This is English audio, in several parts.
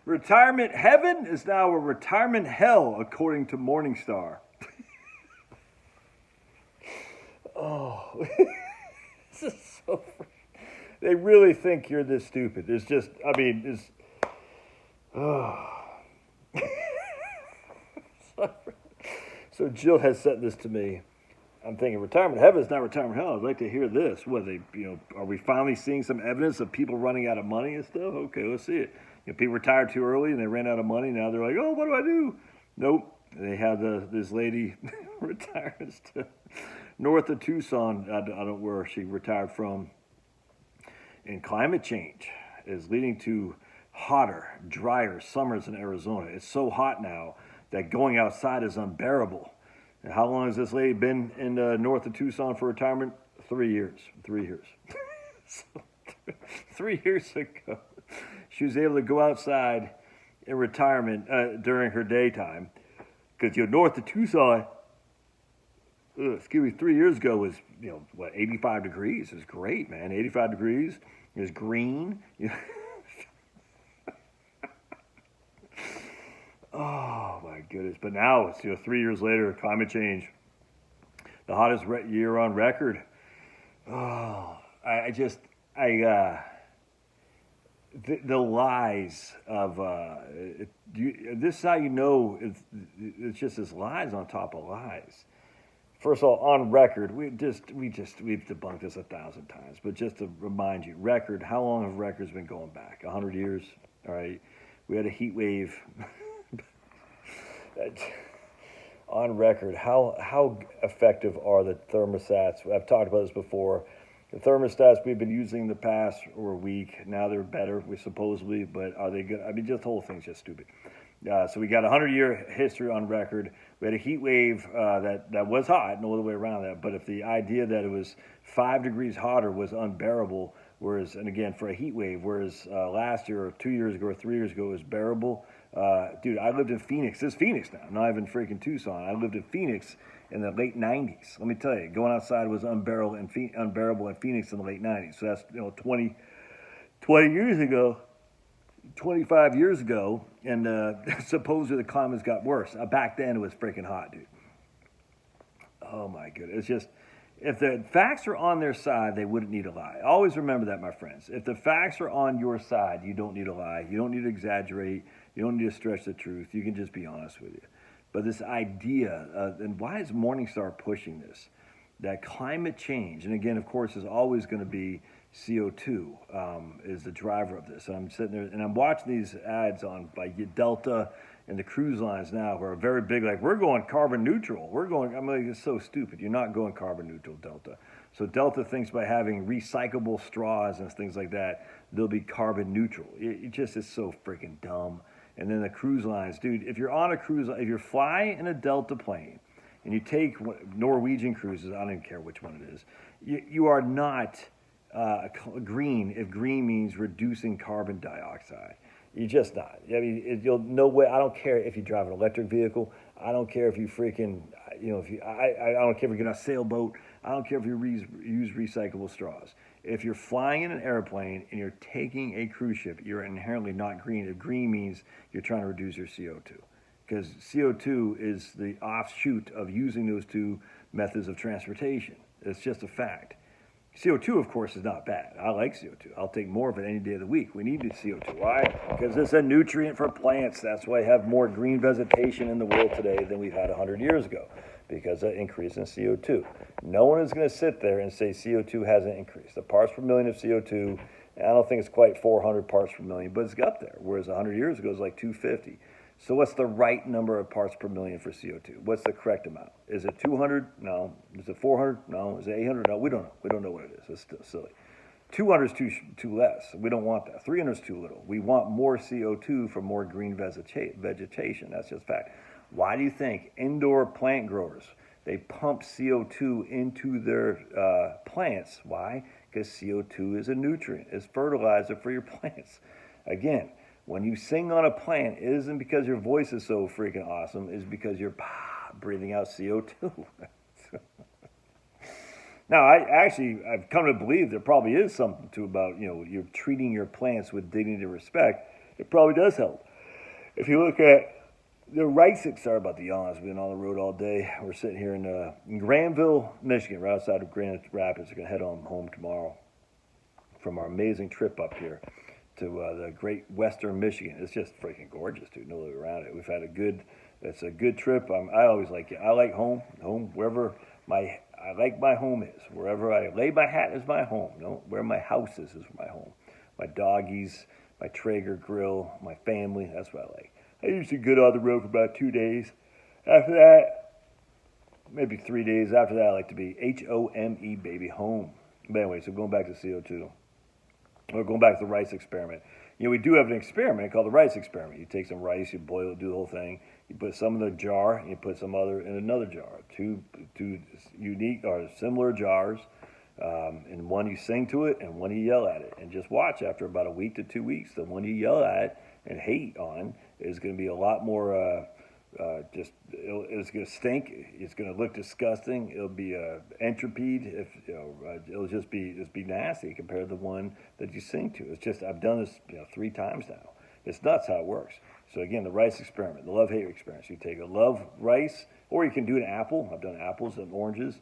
Retirement heaven is now a retirement hell, according to Morningstar. Oh, this is so. They really think you're this stupid. It's just, I mean, it's. Oh. So Jill has sent this to me. I'm thinking retirement heaven is not retirement hell. I'd like to hear this. What are we finally seeing some evidence of people running out of money and stuff? Okay, let's see it. People retired too early and they ran out of money. Now they're like, oh, what do I do? Nope. They had this lady retires to north of Tucson. I don't know where she retired from. And climate change is leading to hotter, drier summers in Arizona. It's so hot now that going outside is unbearable. And how long has this lady been in north of Tucson for retirement? 3 years. 3 years. So, 3 years ago, she was able to go outside in retirement during her daytime. Because north of Tucson, 3 years ago was 85 degrees. It was great, man. 85 degrees. It was green. Oh my goodness! But now it's 3 years later, climate change, the hottest year on record. Oh, the lies of this is how you know it's just this lies on top of lies. First of all, on record, we've debunked this 1,000 times, but just to remind you, record. How long have records been going back? 100 years. All right, we had a heat wave. On record, how effective are the thermostats? I've talked about this before. The thermostats we've been using in the past were weak. Now they're better, supposedly, but are they good? I mean, just the whole thing's just stupid. So we got a 100-year history on record. We had a heat wave that was hot, no other way around that. But if the idea that it was 5 degrees hotter was unbearable, and again, for a heat wave, whereas last year or 2 years ago or 3 years ago it was bearable. Dude, I lived in Phoenix. This is Phoenix now, not even freaking Tucson. I lived in Phoenix in the late 90s. Let me tell you, going outside was unbearable in Phoenix in the late 90s. So that's 20 years ago. 25 years ago, and supposedly the climate's got worse. Back then, it was freaking hot, dude. Oh, my goodness. It's just, if the facts are on their side, they wouldn't need to lie. Always remember that, my friends. If the facts are on your side, you don't need to lie. You don't need to exaggerate. You don't need to stretch the truth. You can just be honest with you. But this idea, and why is Morningstar pushing this? That climate change, and again, of course, is always going to be CO2 is the driver of this. And I'm sitting there and I'm watching these ads on by Delta and the cruise lines now who are very big, like, we're going carbon neutral. I'm like, it's so stupid. You're not going carbon neutral, Delta. So Delta thinks by having recyclable straws and things like that, they'll be carbon neutral. It just is so freaking dumb. And then the cruise lines, dude, if you're on a cruise, if you're flying in a Delta plane and you take Norwegian cruises, I don't even care which one it is, you are not green if green means reducing carbon dioxide. You're just not. I mean, you'll no way. I don't care if you drive an electric vehicle. I don't care if you freaking, I don't care if you're on a sailboat. I don't care if you use recyclable straws. If you're flying in an airplane and you're taking a cruise ship, you're inherently not green. If green means you're trying to reduce your CO2. Because CO2 is the offshoot of using those two methods of transportation. It's just a fact. CO2, of course, is not bad. I like CO2. I'll take more of it any day of the week. We need the CO2. Why? Because it's a nutrient for plants. That's why we have more green vegetation in the world today than we've had 100 years ago, because of increase in CO2. No one is going to sit there and say CO2 hasn't increased. The parts per million of CO2, I don't think it's quite 400 parts per million, but it's up there, whereas 100 years ago it was like 250. So what's the right number of parts per million for CO2? What's the correct amount? Is it 200? No. Is it 400? No. Is it 800? No. We don't know. We don't know what it is. It's still silly. 200 is too less. We don't want that. 300 is too little. We want more CO2 for more green vegetation. That's just fact. Why do you think indoor plant growers, they pump CO2 into their plants? Why? Because CO2 is a nutrient. It's fertilizer for your plants. Again, when you sing on a plant, it isn't because your voice is so freaking awesome. It's because you're breathing out CO2. Now, I've come to believe there probably is something to about, you're treating your plants with dignity and respect. It probably does help. If you look at the rice, sorry about the yawns. We've been on the road all day. We're sitting here in Granville, Michigan, right outside of Grand Rapids. We're gonna head on home tomorrow from our amazing trip up here to the great Western Michigan. It's just freaking gorgeous, dude. No way around it. We've had a good. It's a good trip. I always like it. I like home. Home wherever I like my home is. Wherever I lay my hat is my home. No, where my house is my home. My doggies, my Traeger grill, my family. That's what I like. I usually get on the road for about 2 days. After that, maybe 3 days. After that, I like to be HOME, baby, home. But anyway, so going back to CO2. Or going back to the rice experiment. You know, we do have an experiment called the rice experiment. You take some rice, you boil it, do the whole thing. You put some in a jar, and you put some other in another jar. Two unique or similar jars. And one you sing to it, and one you yell at it. And just watch after about a week to 2 weeks, the one you yell at and hate on is going to be a lot more. It's going to stink. It's going to look disgusting. It'll be entropied. If it'll just be nasty compared to the one that you sing to. It's just I've done this 3 times now. It's nuts how it works. So again, the rice experiment, the love-hate experience. You take a love rice, or you can do an apple. I've done apples and oranges,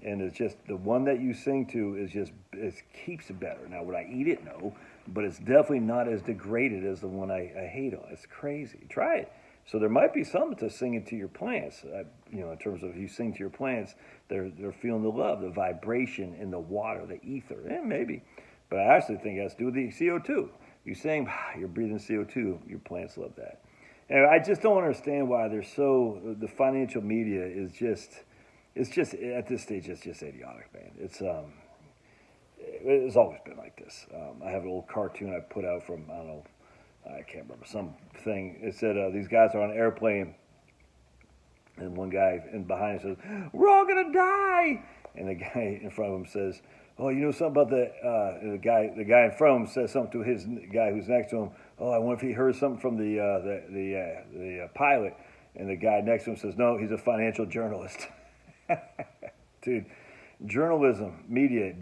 and it's just the one that you sing to is just it keeps it better. Now, would I eat it? No, but it's definitely not as degraded as the one I hate on. It's crazy. Try it. So there might be something to singing to your plants. In terms of if you sing to your plants, they're feeling the love, the vibration in the water, the ether. Maybe. But I actually think it has to do with the CO2. You sing, you're breathing CO2. Your plants love that. And I just don't understand why they're so. The financial media is just. It's just at this stage, it's just idiotic, man. It's always been like this. I have an old cartoon I put out from I don't know. I can't remember something. It said these guys are on an airplane, and one guy in behind says, "We're all gonna die," and the guy in front of him says, "Oh, you know something about the guy?" The guy in front of him says something to his guy who's next to him. "Oh, I wonder if he heard something from the pilot." And the guy next to him says, "No, he's a financial journalist." Dude. Journalism, media,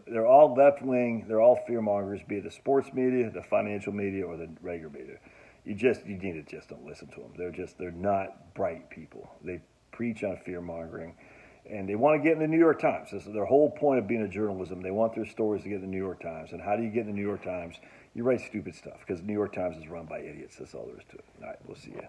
they're all left wing, they're all fear mongers, be it the sports media, the financial media, or the regular media. You need to just don't listen to them. They're not bright people. They preach on fear mongering, and they want to get in the New York Times. This is their whole point of being a journalism. They want their stories to get in the New York Times. And how do you get in the New York Times? You write stupid stuff because the New York Times is run by idiots. That's all there is to it. All right, we'll see you.